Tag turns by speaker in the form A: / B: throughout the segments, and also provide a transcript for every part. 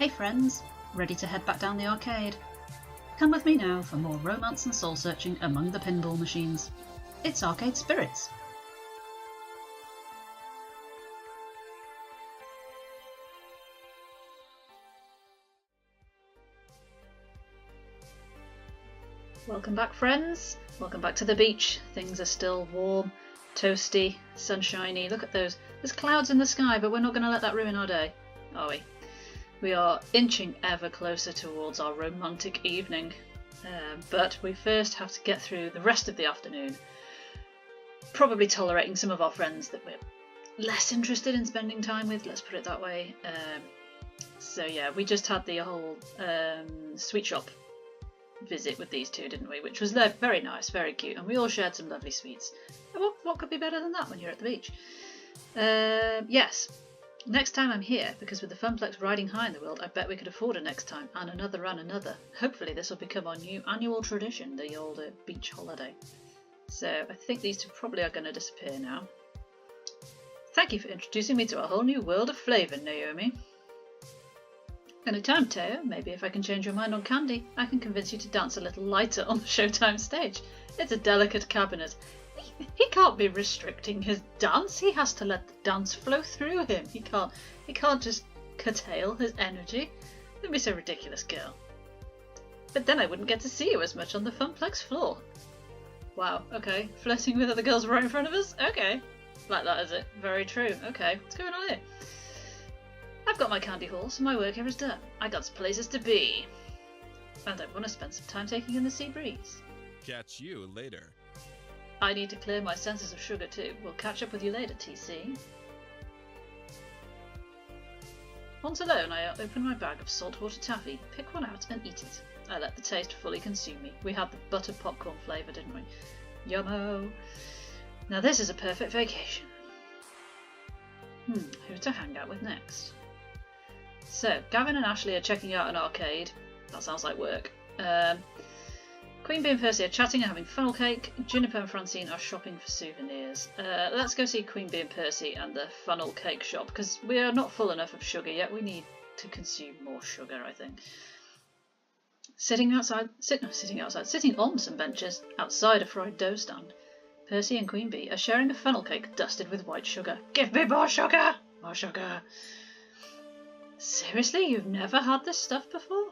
A: Hey friends, ready to head back down the arcade? Come with me now for more romance and soul searching among the pinball machines. It's Arcade Spirits. Welcome back friends, welcome back to the beach. Things are still warm, toasty, sunshiny. Look at those, there's clouds in the sky, but we're not going to let that ruin our day, are we? We are inching ever closer towards our romantic evening, but we first have to get through the rest of the afternoon, probably tolerating some of our friends that we're less interested in spending time with, let's put it that way. So yeah, we just had the whole sweet shop visit with these two, didn't we? Which was very nice, very cute, and we all shared some lovely sweets. What could be better than that when you're at the beach? Yes. Next time I'm here, because with the Funplex riding high in the world, I bet we could afford a next time, and another and another. Hopefully this will become our new annual tradition, the old beach holiday. So I think these two probably are going to disappear now. Thank you for introducing me to a whole new world of flavour, Naomi. Anytime, Teo. Maybe if I can change your mind on Candy, I can convince you to dance a little lighter on the Showtime stage. It's a delicate cabinet. He can't be restricting his dance. He has to let the dance flow through him. He can't just curtail his energy. Don't be so ridiculous, girl. But then I wouldn't get to see you as much on the Funplex floor. Wow, okay. Flirting with other girls right in front of us? Okay. Like that, is it? Very true. Okay, what's going on here? I've got my candy haul, so my work here is done. I got some places to be. And I want to spend some time taking in the sea breeze.
B: Catch you later.
A: I need to clear my senses of sugar too. We'll catch up with you later, TC. Once alone, I open my bag of saltwater taffy, pick one out and eat it. I let the taste fully consume me. We had the buttered popcorn flavour, didn't we? Yummo! Now this is a perfect vacation. Who to hang out with next? So, Gavin and Ashley are checking out an arcade. That sounds like work. Queen Bee and Percy are chatting and having funnel cake. Juniper and Francine are shopping for souvenirs. Let's go see Queen Bee and Percy and the funnel cake shop, because we are not full enough of sugar yet. We need to consume more sugar, I think. Sitting on some benches outside a fried dough stand, Percy and Queen Bee are sharing a funnel cake dusted with white sugar. Give me more sugar! More sugar! Seriously, you've never had this stuff before?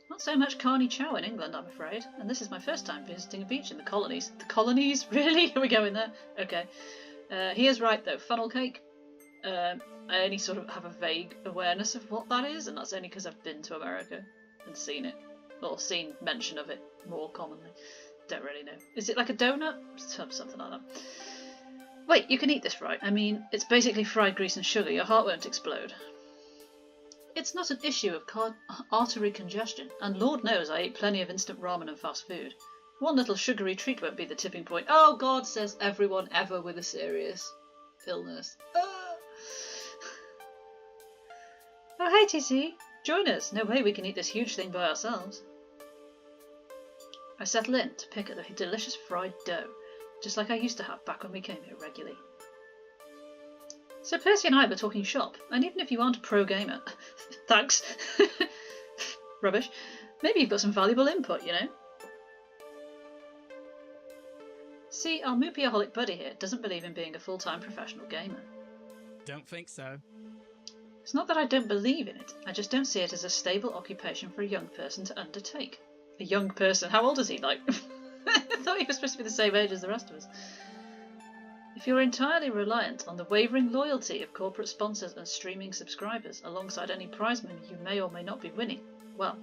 A: Not so much carny chow in England, I'm afraid, and this is my first time visiting a beach in the colonies. The colonies? Really? Are we going there? Okay. He is right though, funnel cake. I only sort of have a vague awareness of what that is, and that's only because I've been to America and seen it, or seen mention of it more commonly. Don't really know. Is it like a donut? Something like that. Wait, you can eat this, right? I mean, it's basically fried grease and sugar. Your heart won't explode. It's not an issue of artery congestion, and Lord knows I ate plenty of instant ramen and fast food. One little sugary treat won't be the tipping point. Oh God, says everyone ever with a serious illness. Ah. Oh hey TC, join us. No way we can eat this huge thing by ourselves. I settle in to pick at the delicious fried dough, just like I used to have back when we came here regularly. So Percy and I were talking shop, and even if you aren't a pro gamer, thanks, rubbish, maybe you've got some valuable input, you know? See, our moopyaholic buddy here doesn't believe in being a full-time professional gamer.
C: Don't think so.
A: It's not that I don't believe in it, I just don't see it as a stable occupation for a young person to undertake. A young person? How old is he, like? I thought he was supposed to be the same age as the rest of us. If you're entirely reliant on the wavering loyalty of corporate sponsors and streaming subscribers alongside any prize money you may or may not be winning, well,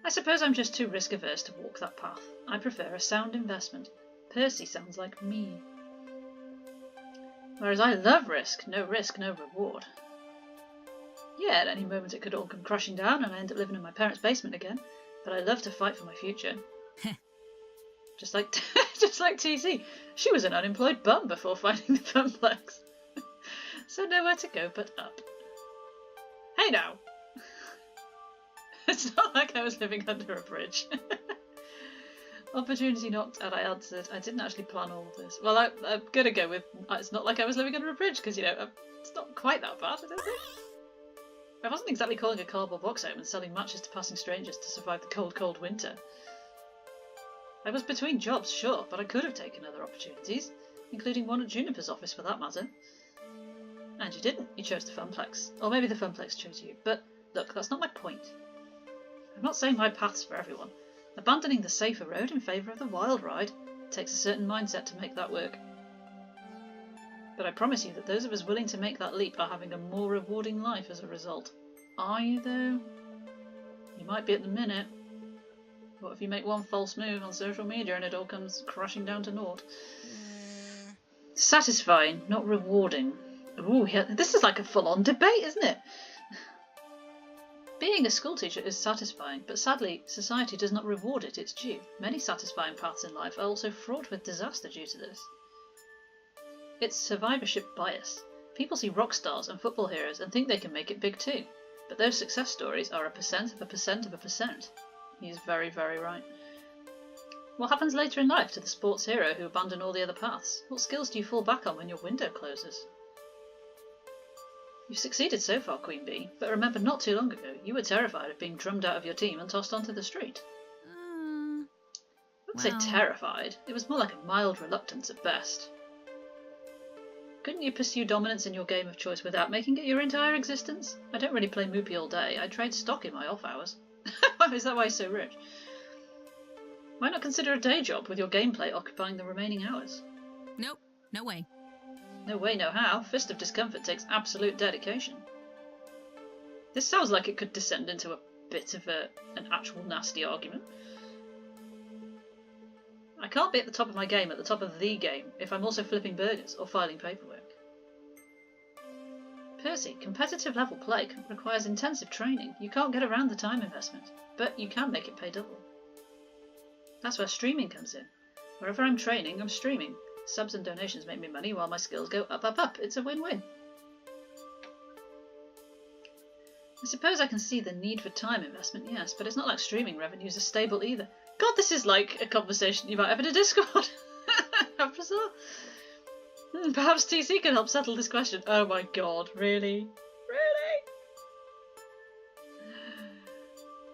A: I suppose I'm just too risk averse to walk that path. I prefer a sound investment. Percy sounds like me. Whereas I love risk, no reward. Yeah, at any moment it could all come crashing down and I end up living in my parents' basement again, but I love to fight for my future. Just like TC. She was an unemployed bum before finding the Funplex. So nowhere to go but up. Hey now! It's not like I was living under a bridge. Opportunity knocked and I answered. I didn't actually plan all of this. Well, I'm gonna go with it's not like I was living under a bridge because, you know, it's not quite that bad, I don't think. I wasn't exactly calling a cardboard box home and selling matches to passing strangers to survive the cold, cold winter. I was between jobs, sure, but I could have taken other opportunities, including one at Juniper's office for that matter. And you didn't. You chose the Funplex. Or maybe the Funplex chose you. But look, that's not my point. I'm not saying my path's for everyone. Abandoning the safer road in favour of the wild ride takes a certain mindset to make that work. But I promise you that those of us willing to make that leap are having a more rewarding life as a result. Are you, though? You might be at the minute. What if you make one false move on social media and it all comes crashing down to naught? Satisfying, not rewarding. Ooh, yeah, this is like a full-on debate, isn't it? Being a schoolteacher is satisfying, but sadly, society does not reward it its due. Many satisfying paths in life are also fraught with disaster due to this. It's survivorship bias. People see rock stars and football heroes and think they can make it big too. But those success stories are a percent of a percent of a percent. He's very, very right. What happens later in life to the sports hero who abandoned all the other paths? What skills do you fall back on when your window closes? You've succeeded so far, Queen Bee, but remember not too long ago you were terrified of being drummed out of your team and tossed onto the street. I wouldn't say terrified, it was more like a mild reluctance at best. Couldn't you pursue dominance in your game of choice without making it your entire existence? I don't really play Moopy all day, I trade stock in my off hours. Is that why he's so rich? Why not consider a day job with your gameplay occupying the remaining hours?
D: Nope, no way.
A: No way, no how. Fist of Discomfort takes absolute dedication. This sounds like it could descend into a bit of an actual nasty argument. I can't be at the top of my game at the top of the game if I'm also flipping burgers or filing paperwork. Percy, competitive level play requires intensive training. You can't get around the time investment, but you can make it pay double. That's where streaming comes in. Wherever I'm training, I'm streaming. Subs and donations make me money while my skills go up, up, up. It's a win-win. I suppose I can see the need for time investment, yes, but it's not like streaming revenues are stable either. God, this is like a conversation you might have in a Discord. How bizarre. Perhaps TC can help settle this question. Oh my god, really? Really?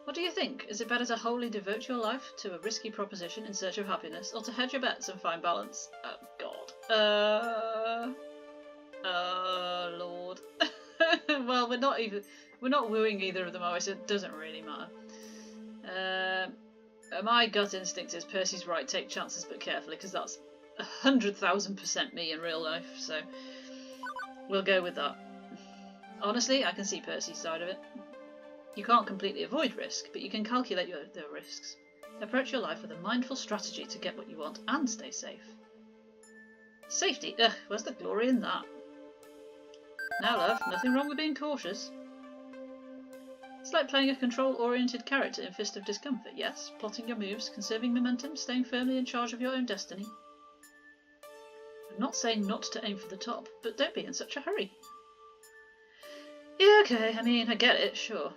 A: What do you think? Is it better to wholly devote your life to a risky proposition in search of happiness, or to hedge your bets and find balance? Oh god. Lord. Well, we're not wooing either of them, are we? So it doesn't really matter. My gut instinct is Percy's right, take chances but carefully, because that's 100,000% me in real life, so we'll go with that. Honestly, I can see Percy's side of it. You can't completely avoid risk, but you can calculate the risks. Approach your life with a mindful strategy to get what you want and stay safe. Safety? Ugh, where's the glory in that? Now love, nothing wrong with being cautious. It's like playing a control-oriented character in Fist of Discomfort, yes? Plotting your moves, conserving momentum, staying firmly in charge of your own destiny. I'm not saying not to aim for the top, but don't be in such a hurry. Yeah, okay, I mean, I get it, sure.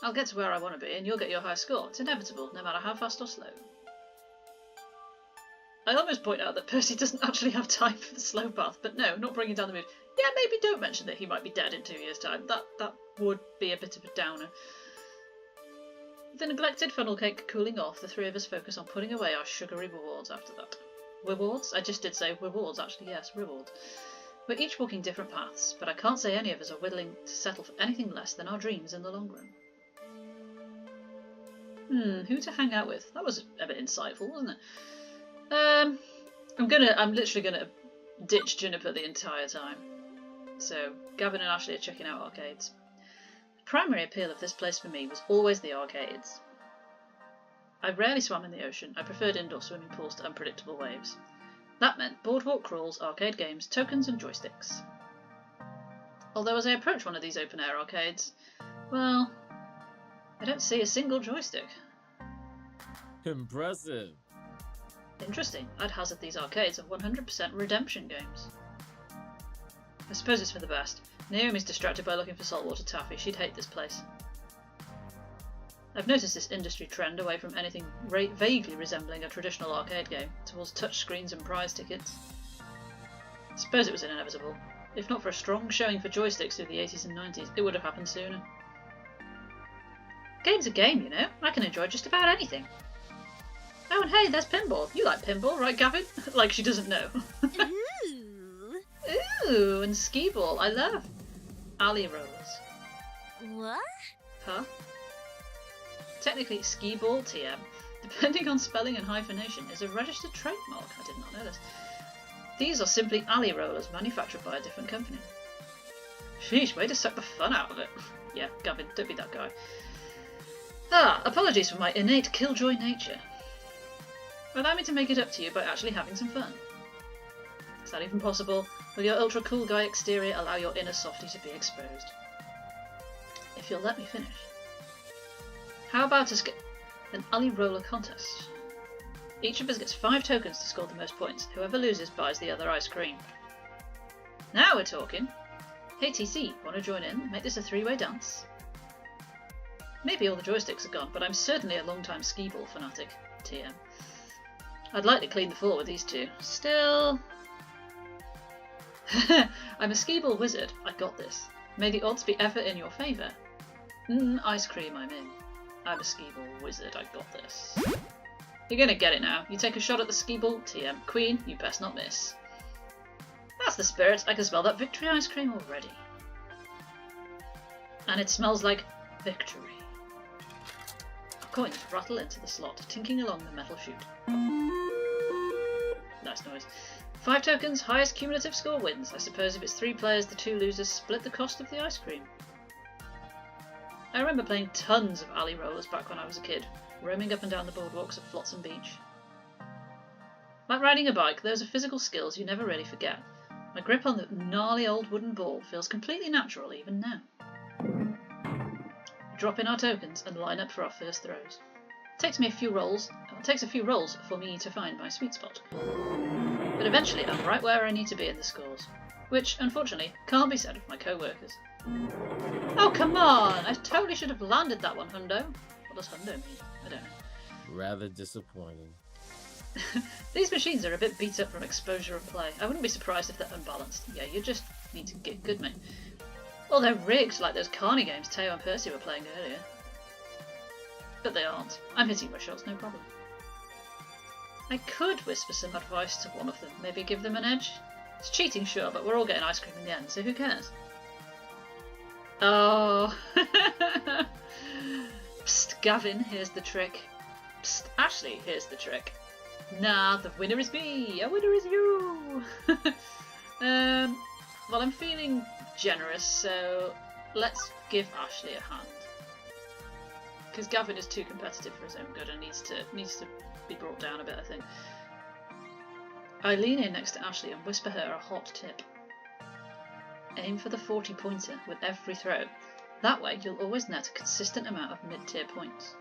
A: I'll get to where I want to be, and you'll get your high score. It's inevitable, no matter how fast or slow. I almost point out that Percy doesn't actually have time for the slow path, but no, not bringing down the mood. Yeah, maybe don't mention that he might be dead in 2 years' time. That would be a bit of a downer. With the neglected funnel cake cooling off, the three of us focus on putting away our sugary rewards after that. Rewards? I just did say rewards, actually, yes, rewards. We're each walking different paths, but I can't say any of us are willing to settle for anything less than our dreams in the long run. Who to hang out with? That was a bit insightful, wasn't it? I'm literally gonna ditch Juniper the entire time. So, Gavin and Ashley are checking out arcades. The primary appeal of this place for me was always the arcades. I rarely swam in the ocean, I preferred indoor swimming pools to unpredictable waves. That meant boardwalk crawls, arcade games, tokens and joysticks. Although as I approach one of these open-air arcades, well, I don't see a single joystick.
E: Impressive.
A: Interesting, I'd hazard these arcades are 100% redemption games. I suppose it's for the best. Naomi's distracted by looking for saltwater taffy, she'd hate this place. I've noticed this industry trend away from anything vaguely resembling a traditional arcade game, towards touchscreens and prize tickets. I suppose it was inevitable. If not for a strong showing for joysticks through the 80s and 90s, it would have happened sooner. Game's a game, you know. I can enjoy just about anything. Oh, and hey, there's pinball. You like pinball, right, Gavin? Like she doesn't know.
D: Ooh.
A: Ooh, and skee ball. I love. Alley rollers.
D: What?
A: Huh? Technically, skee ball, TM, depending on spelling and hyphenation, is a registered trademark. I did not know this. These are simply alley rollers manufactured by a different company. Sheesh, way to suck the fun out of it. Yeah, Gavin, don't be that guy. Apologies for my innate killjoy nature. Allow me to make it up to you by actually having some fun. Is that even possible? Will your ultra cool guy exterior allow your inner softie to be exposed? If you'll let me finish. How about us get an alley roller contest? Each of us gets 5 tokens to score the most points. Whoever loses buys the other ice cream. Now we're talking. Hey TC, want to join in? Make this a 3-way dance? Maybe all the joysticks are gone, but I'm certainly a long-time skee ball fanatic. TM. I'd like to clean the floor with these two. Still... I'm a skee ball wizard. I got this. May the odds be ever in your favour. Ice cream, I'm in. I'm a skee ball wizard. I got this. You're gonna get it now. You take a shot at the skee ball. TM. Queen, you best not miss. That's the spirit. I can smell that victory ice cream already. And it smells like victory. Coins rattle into the slot, tinking along the metal chute. Nice noise. 5 tokens, highest cumulative score wins. I suppose if it's 3 players, the 2 losers split the cost of the ice cream. I remember playing tons of alley rollers back when I was a kid, roaming up and down the boardwalks of Flotsam Beach. Like riding a bike, those are physical skills you never really forget. My grip on the gnarly old wooden ball feels completely natural even now. Drop in our tokens and line up for our first throws. It takes a few rolls for me to find my sweet spot. But eventually I'm right where I need to be in the scores, which unfortunately can't be said of my co-workers. Oh come on! I totally should have landed that one, Hundo. What does Hundo mean? I don't know.
E: Rather disappointing.
A: These machines are a bit beat up from exposure and play. I wouldn't be surprised if they're unbalanced. Yeah, you just need to get good, mate. Well, they're rigged like those Carney games Teo and Percy were playing earlier. But they aren't. I'm hitting my shots, no problem. I could whisper some advice to one of them, maybe give them an edge. It's cheating, sure, but we're all getting ice cream in the end, so who cares? Oh. Psst, Gavin, here's the trick. Psst, Ashley, here's the trick. Nah, the winner is me, a winner is you! Well, I'm feeling generous, so let's give Ashley a hand. Because Gavin is too competitive for his own good and needs to be brought down a bit, I think. I lean in next to Ashley and whisper her a hot tip. Aim for the 40-pointer with every throw. That way you'll always net a consistent amount of mid-tier points.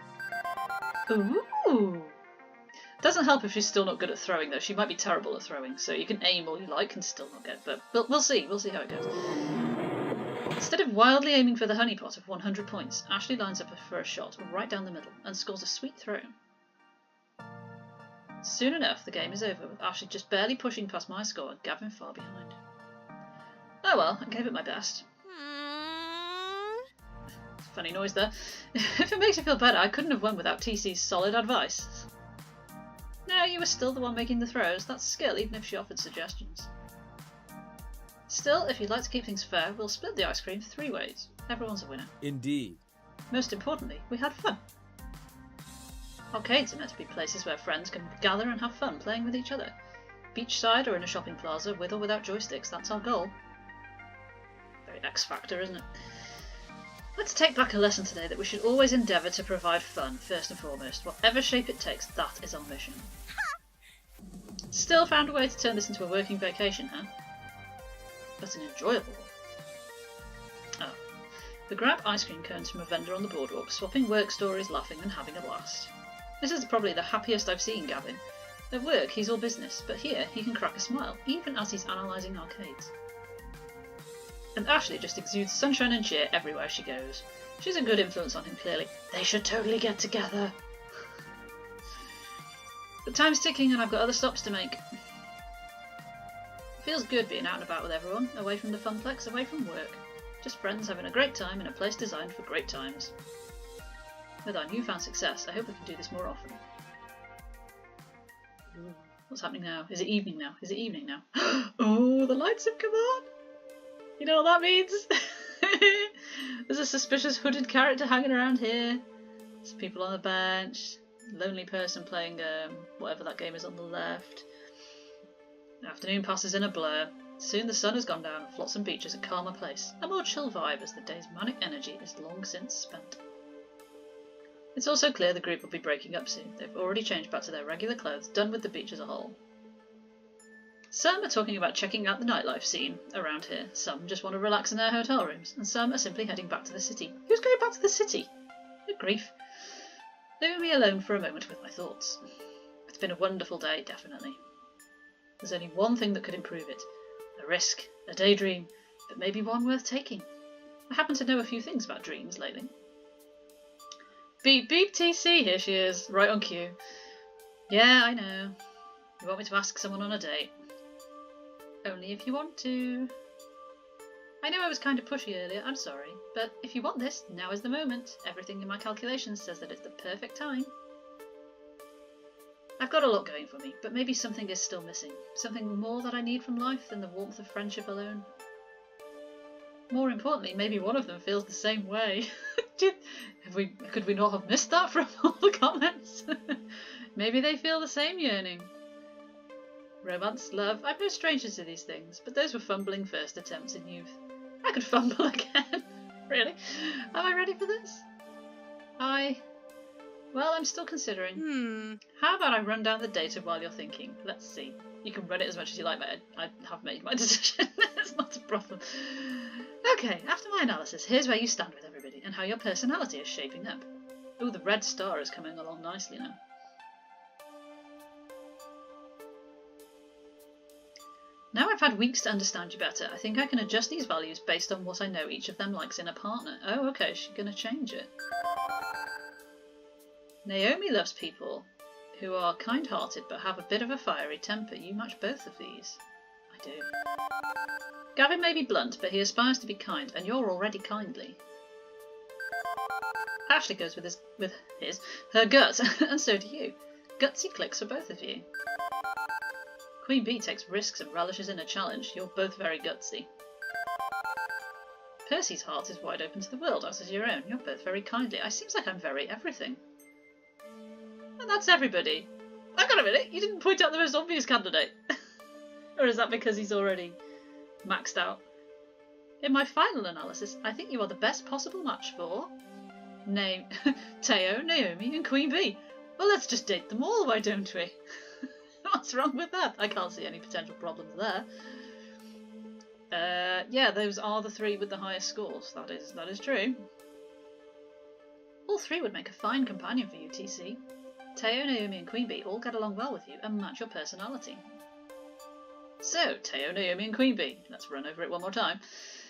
A: Ooh! Doesn't help if she's still not good at throwing though. She might be terrible at throwing, so you can aim all you like and still not get it, but we'll see how it goes. Instead of wildly aiming for the honeypot of 100 points, Ashley lines up for a shot right down the middle and scores a sweet throw. Soon enough, the game is over, with Ashley just barely pushing past my score and Gavin far behind. Oh well, I gave it my best. Funny noise there. If it makes you feel better, I couldn't have won without TC's solid advice. No, you were still the one making the throws. That's skill, even if she offered suggestions. Still, if you'd like to keep things fair, we'll split the ice cream 3 ways. Everyone's a winner.
E: Indeed.
A: Most importantly, we had fun. Arcades are meant to be places where friends can gather and have fun playing with each other. Beachside or in a shopping plaza, with or without joysticks, that's our goal. Very X Factor, isn't it? Let's take back a lesson today that we should always endeavour to provide fun, first and foremost. Whatever shape it takes, that is our mission. Still found a way to turn this into a working vacation, huh? But an enjoyable one. Oh. We grab ice cream cones from a vendor on the boardwalk, swapping work stories, laughing and having a blast. This is probably the happiest I've seen Gavin. At work, he's all business, but here he can crack a smile, even as he's analysing arcades. And Ashley just exudes sunshine and cheer everywhere she goes. She's a good influence on him, clearly. They should totally get together. But time's ticking and I've got other stops to make. Feels good being out and about with everyone, away from the Funplex, away from work. Just friends having a great time in a place designed for great times. With our newfound success, I hope we can do this more often. What's happening now? Is it evening now? Is it evening now? Oh, the lights have come on! You know what that means? There's a suspicious hooded character hanging around here. There's people on the bench. Lonely person playing whatever that game is on the left. The afternoon passes in a blur. Soon the sun has gone down and Flotsam Beach is a calmer place. A more chill vibe as the day's manic energy is long since spent. It's also clear the group will be breaking up soon. They've already changed back to their regular clothes, done with the beach as a whole. Some are talking about checking out the nightlife scene around here. Some just want to relax in their hotel rooms, and some are simply heading back to the city. Who's going back to the city? Good grief. Leaving me alone for a moment with my thoughts. It's been a wonderful day, definitely. There's only one thing that could improve it. A risk, a daydream, but maybe one worth taking. I happen to know a few things about dreams lately. Beep beep TC, here she is, right on cue. Yeah, I know. You want me to ask someone on a date? Only if you want to. I know I was kind of pushy earlier, I'm sorry, but if you want this, now is the moment. Everything in my calculations says that it's the perfect time. I've got a lot going for me, but maybe something is still missing. Something more that I need from life than the warmth of friendship alone. More importantly, maybe one of them feels the same way. Could we not have missed that from all the comments? Maybe they feel the same yearning. Romance, love, I'm no stranger to these things, but those were fumbling first attempts in youth. I could fumble again. Really? Am I ready for this? Well, I'm still considering. How about I run down the data while you're thinking? Let's see. You can run it as much as you like, but I have made my decision. It's not a problem. Okay, after my analysis, here's where you stand with everybody and how your personality is shaping up. Ooh, the red star is coming along nicely now. Now I've had weeks to understand you better, I think I can adjust these values based on what I know each of them likes in a partner. Oh, okay, she's going to change it. Naomi loves people who are kind-hearted but have a bit of a fiery temper. You match both of these. I do. Gavin may be blunt, but he aspires to be kind, and you're already kindly. Ashley goes with her gut, and so do you. Gutsy clicks for both of you. Queen Bee takes risks and relishes in a challenge. You're both very gutsy. Percy's heart is wide open to the world, as is your own. You're both very kindly. It seems like I'm very everything. And that's everybody. Hang on a minute, you didn't point out the most obvious candidate. Or is that because he's already maxed out? In my final analysis, I think you are the best possible match for Teo, Naomi and Queen Bee. Well, let's just date them all, why don't we? What's wrong with that? I can't see any potential problems there. Yeah, those are the three with the highest scores. That is true. All three would make a fine companion for you, TC. Teo, Naomi and Queen Bee all get along well with you and match your personality. So, Teo, Naomi and Queen Bee. Let's run over it one more time.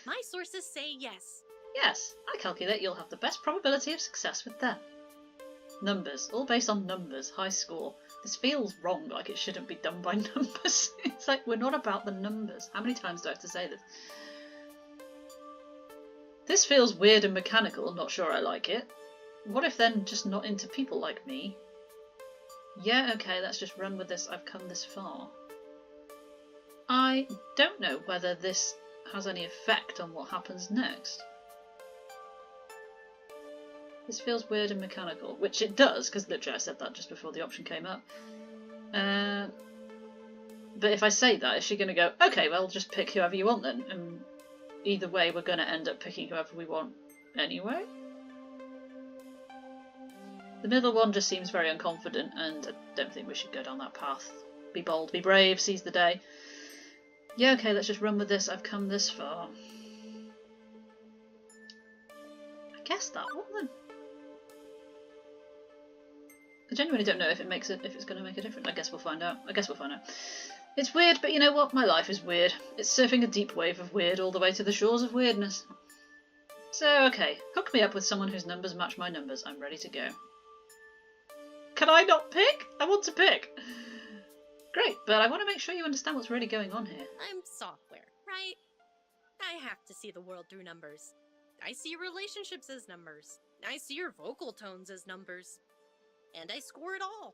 D: My sources say yes.
A: Yes, I calculate you'll have the best probability of success with them. Numbers, all based on numbers, high score. This feels wrong, like it shouldn't be done by numbers. It's like, we're not about the numbers. How many times do I have to say this? This feels weird and mechanical, not sure I like it. What if they're just not into people like me? Yeah, okay, let's just run with this. I've come this far. I don't know whether this has any effect on what happens next. This feels weird and mechanical, which it does, because literally I said that just before the option came up. But if I say that, is she going to go, okay, well, just pick whoever you want then? And either way, we're going to end up picking whoever we want anyway? The middle one just seems very unconfident, and I don't think we should go down that path. Be bold, be brave, seize the day. Yeah, okay, let's just run with this. I've come this far. I guess that one then. I genuinely don't know if it's going to make a difference. I guess we'll find out. It's weird, but you know what? My life is weird. It's surfing a deep wave of weird all the way to the shores of weirdness. So, okay, hook me up with someone whose numbers match my numbers. I'm ready to go. Can I not pick? I want to pick. Great, but I want to make sure you understand what's really going on here.
D: I'm software, right? I have to see the world through numbers. I see your relationships as numbers. I see your vocal tones as numbers. And I score it all.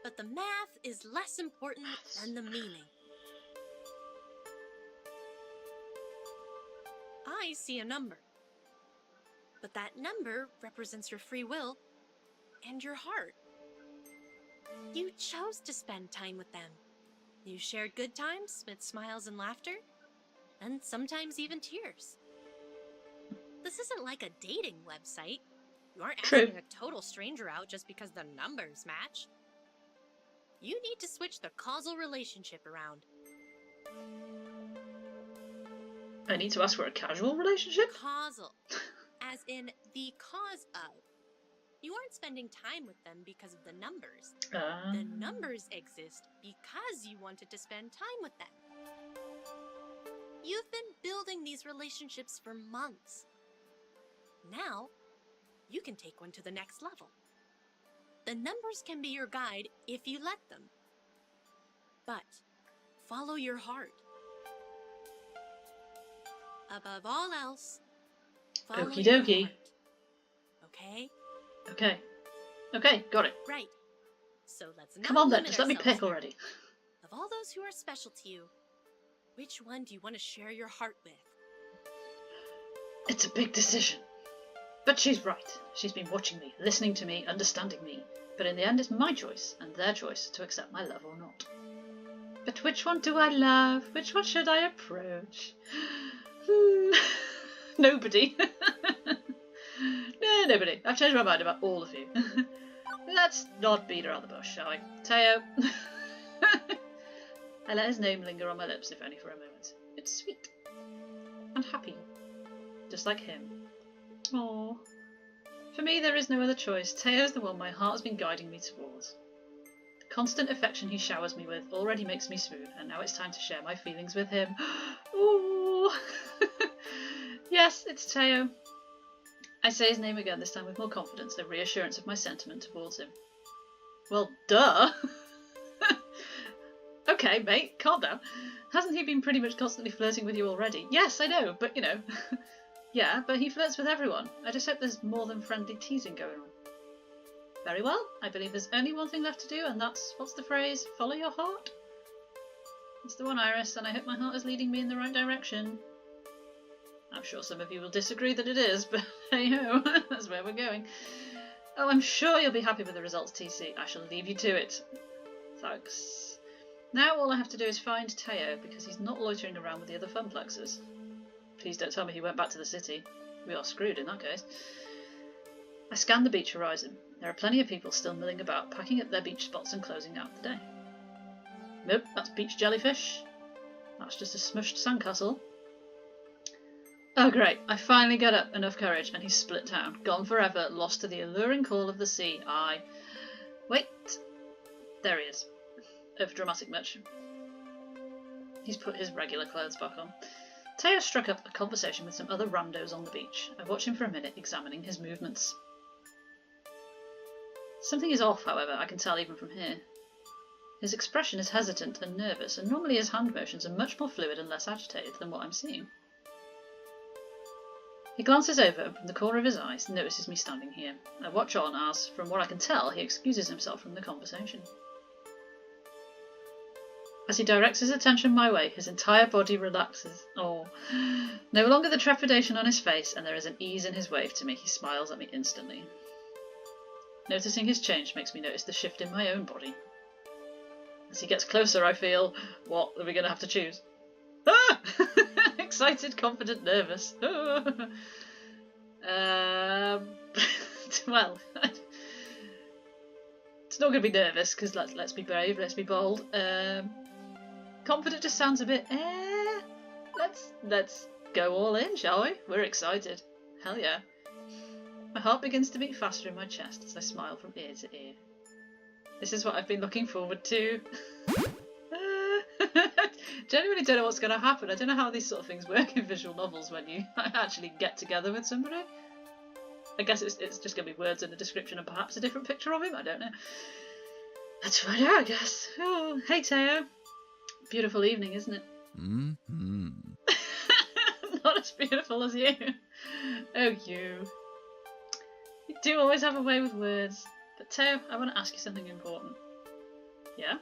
D: But the math is less important than the meaning. I see a number. But that number represents your free will and your heart. You chose to spend time with them. You shared good times with smiles and laughter, and sometimes even tears. This isn't like a dating website. You aren't
A: True.
D: asking a total stranger out just because the numbers match. You need to switch the causal relationship around.
A: I need to ask for a casual relationship?
D: Causal, as in the cause of. You aren't spending time with them because of the numbers. The numbers exist because you wanted to spend time with them. You've been building these relationships for months. Now, you can take one to the next level. The numbers can be your guide if you let them. But follow your heart. Above all else, follow
A: Okie
D: your
A: dokie.
D: heart. Okay?
A: Okay. Okay, got it.
D: Right. So let's not
A: Come on then,
D: limit
A: just let me
D: ourselves
A: pick
D: here.
A: already.
D: Of all those who are special to you, which one do you want to share your heart with?
A: It's a big decision. But she's right. She's been watching me, listening to me, understanding me. But in the end, it's my choice and their choice to accept my love or not. But which one do I love? Which one should I approach? Nobody. No, nobody. I've changed my mind about all of you. Let's not beat around the bush, shall we? Teo. I let his name linger on my lips, if only for a moment. It's sweet. And happy. Just like him. Aww. For me, there is no other choice. Teo's the one my heart has been guiding me towards. The constant affection he showers me with already makes me swoon, and now it's time to share my feelings with him. Ooh. Yes, it's Teo. I say his name again, this time with more confidence, a reassurance of my sentiment towards him. Well, duh! Okay, mate, calm down. Hasn't he been pretty much constantly flirting with you already? Yes, I know, but you know. Yeah, but he flirts with everyone. I just hope there's more than friendly teasing going on. Very well, I believe there's only one thing left to do, and that's, what's the phrase, follow your heart? It's the one, Iris, and I hope my heart is leading me in the right direction. I'm sure some of you will disagree that it is, but hey-ho, that's where we're going. Oh, I'm sure you'll be happy with the results, TC. I shall leave you to it. Thanks. Now all I have to do is find Teo, because he's not loitering around with the other Funplexes. Please don't tell me he went back to the city. We are screwed in that case. I scan the beach horizon. There are plenty of people still milling about, packing up their beach spots and closing out the day. Nope, that's beach jellyfish. That's just a smushed sandcastle. Oh great, I finally get up enough courage and he's split down, gone forever, lost to the alluring call of the sea. Wait, there he is. Over dramatic much. He's put his regular clothes back on. Teo struck up a conversation with some other randos on the beach. I watched him for a minute, examining his movements. Something is off, however, I can tell even from here. His expression is hesitant and nervous, and normally his hand motions are much more fluid and less agitated than what I'm seeing. He glances over and from the corner of his eyes notices me standing here. I watch on as, from what I can tell, he excuses himself from the conversation. As he directs his attention my way, his entire body relaxes. Oh, no longer the trepidation on his face, and there is an ease in his wave to me. He smiles at me instantly. Noticing his change makes me notice the shift in my own body. As he gets closer, I feel, what are we going to have to choose? Ah! Excited, confident, nervous. Well, it's not going to be nervous because let's be brave, let's be bold. Confident just sounds a bit. Let's go all in, shall we? We're excited. Hell yeah. My heart begins to beat faster in my chest as I smile from ear to ear. This is what I've been looking forward to. Genuinely don't know what's going to happen. I don't know how these sort of things work in visual novels when you actually get together with somebody. I guess it's just going to be words in the description and perhaps a different picture of him. I don't know. Let's find out, I guess. Oh, hey, Teo. Beautiful evening, isn't it?
B: Mm-hmm.
A: Not as beautiful as you. Oh, you. You do always have a way with words. But Teo, I want to ask you something important. Yeah?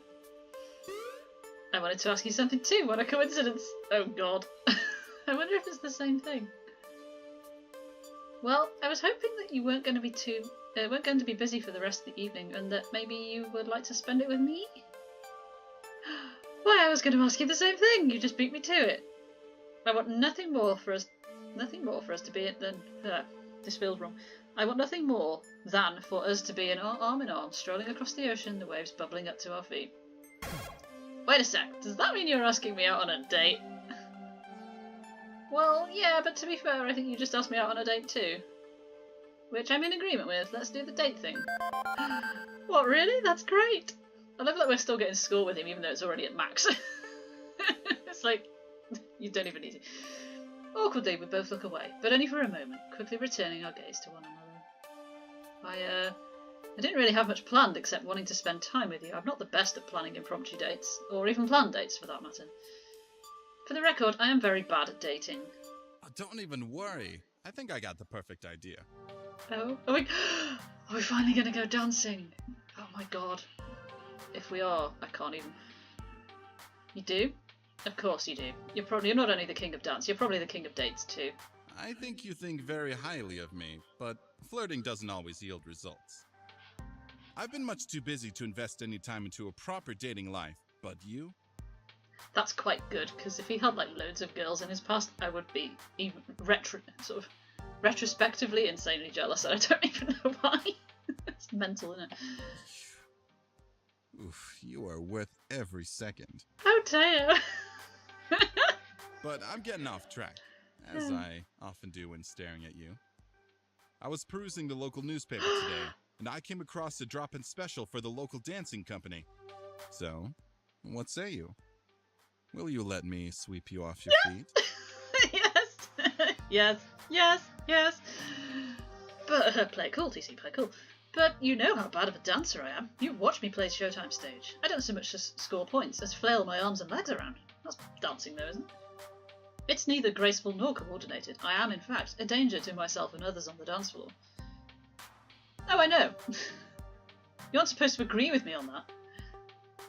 A: I wanted to ask you something too. What a coincidence. Oh, God. I wonder if it's the same thing. Well, I was hoping that you weren't going to be busy for the rest of the evening, and that maybe you would like to spend it with me. Why, I was going to ask you the same thing. You just beat me to it. I want nothing more for us to be than. This feels wrong. I want nothing more than for us to be arm in arm, strolling across the ocean, the waves bubbling up to our feet. Wait a sec. Does that mean you're asking me out on a date? Well, yeah, but to be fair, I think you just asked me out on a date too. Which I'm in agreement with. Let's do the date thing. What, really? That's great! I love that we're still getting score with him even though it's already at max. It's like, you don't even need it. Awkwardly, we both look away, but only for a moment, quickly returning our gaze to one another. I didn't really have much planned except wanting to spend time with you. I'm not the best at planning impromptu dates, or even planned dates for that matter. For the record, I am very bad at dating.
B: Oh, don't even worry. I think I got the perfect idea.
A: Oh, are we finally going to go dancing? Oh my god. If we are, I can't even. You do? Of course you do. You're not only the king of dance, you're probably the king of dates too.
B: I think you think very highly of me, but flirting doesn't always yield results. I've been much too busy to invest any time into a proper dating life, but you?
A: That's quite good, because if he had like loads of girls in his past, I would be even retrospectively insanely jealous, and I don't even know why. It's mental, isn't it?
B: Oof, you are worth every second.
A: Oh, Teo!
B: But I'm getting off track, as I often do when staring at you. I was perusing the local newspaper today, and I came across a drop-in special for the local dancing company. So, what say you? Will you let me sweep you off your feet?
A: Yes! Yes! But, play it cool, TC, play it cool. But you know how bad of a dancer I am. You watch me play Showtime stage. I don't so much as score points as flail my arms and legs around. That's dancing though, isn't it? It's neither graceful nor coordinated. I am, in fact, a danger to myself and others on the dance floor. Oh, I know. You aren't supposed to agree with me on that.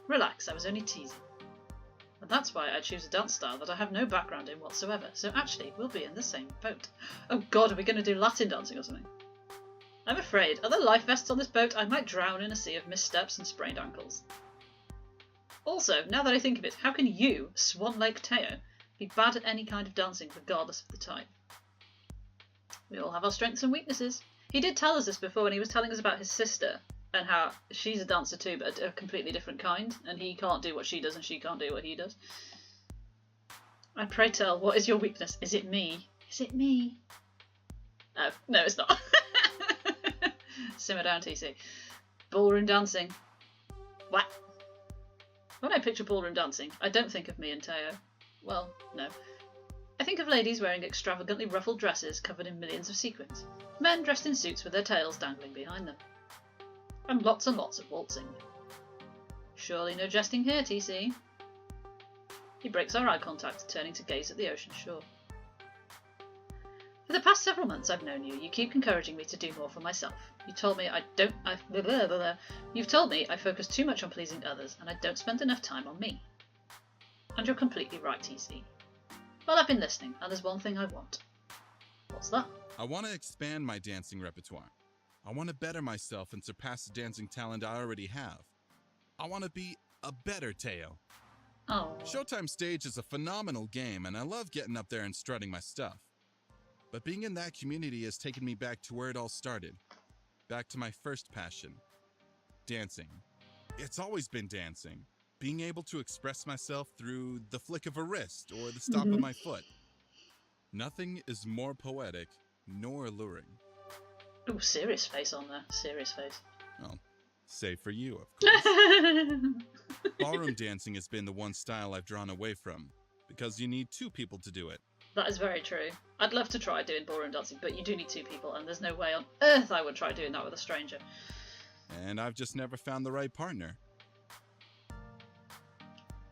A: Relax, I was only teasing. And that's why I choose a dance style that I have no background in whatsoever, so actually we'll be in the same boat. Oh god, are we going to do Latin dancing or something? I'm afraid, are there life vests on this boat? I might drown in a sea of missteps and sprained ankles. Also, now that I think of it, how can you, Swan Lake Teo, be bad at any kind of dancing regardless of the type? We all have our strengths and weaknesses. He did tell us this before when he was telling us about his sister and how she's a dancer too, but a completely different kind, and he can't do what she does and she can't do what he does. And pray tell, what is your weakness? Is it me? Is it me? Oh, no, it's not. Simmer down, TC. Ballroom dancing. What? When I picture ballroom dancing, I don't think of me and Teo. Well, no. I think of ladies wearing extravagantly ruffled dresses covered in millions of sequins. Men dressed in suits with their tails dangling behind them. And lots of waltzing. Surely no jesting here, TC. He breaks our eye contact, turning to gaze at the ocean shore. For the past several months I've known you, you keep encouraging me to do more for myself. You told me You've told me I focus too much on pleasing others and I don't spend enough time on me. And you're completely right, TC. Well, I've been listening, and there's one thing I want. What's that?
B: I want to expand my dancing repertoire. I want to better myself and surpass the dancing talent I already have. I want to be a better Teo.
A: Oh.
B: Showtime stage is a phenomenal game, and I love getting up there and strutting my stuff. But being in that community has taken me back to where it all started. Back to my first passion. Dancing. It's always been dancing. Being able to express myself through the flick of a wrist or the stomp of my foot. Nothing is more poetic nor alluring.
A: Ooh, serious face on there. Serious face.
B: Well, save for you, of course. Ballroom dancing has been the one style I've drawn away from, because you need two people to do it.
A: That is very true. I'd love to try doing ballroom dancing, but you do need two people, and there's no way on earth I would try doing that with a stranger.
B: And I've just never found the right partner.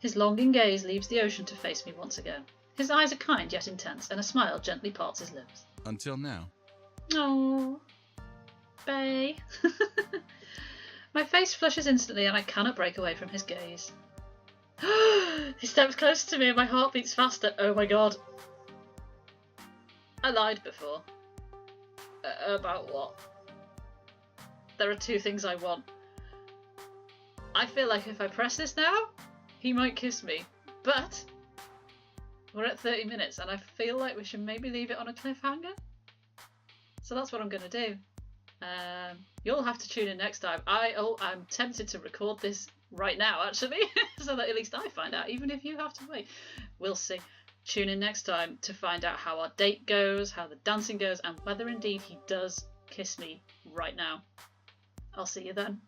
A: His longing gaze leaves the ocean to face me once again. His eyes are kind yet intense, and a smile gently parts his lips.
B: Until now.
A: Oh, Bay. My face flushes instantly and I cannot break away from his gaze. He steps closer to me and my heart beats faster. Oh my god. I lied before. About what? There are two things I want. I feel like if I press this now, he might kiss me. But we're at 30 minutes and I feel like we should maybe leave it on a cliffhanger. So that's what I'm going to do. You'll have to tune in next time. I'm tempted to record this right now, actually, so that at least I find out, even if you have to wait. We'll see. Tune in next time to find out how our date goes, how the dancing goes, and whether indeed he does kiss me right now. I'll see you then.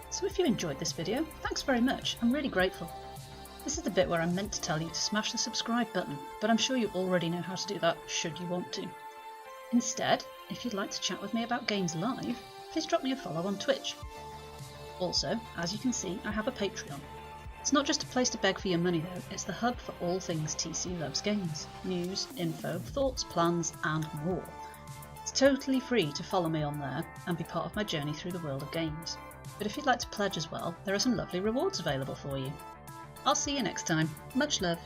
A: So if you enjoyed this video, thanks very much. I'm really grateful. This is the bit where I'm meant to tell you to smash the subscribe button, but I'm sure you already know how to do that should you want to. Instead, if you'd like to chat with me about games live, please drop me a follow on Twitch. Also, as you can see, I have a Patreon. It's not just a place to beg for your money though, it's the hub for all things TC Loves Games. News, info, thoughts, plans and more. It's totally free to follow me on there and be part of my journey through the world of games. But if you'd like to pledge as well, there are some lovely rewards available for you. I'll see you next time. Much love.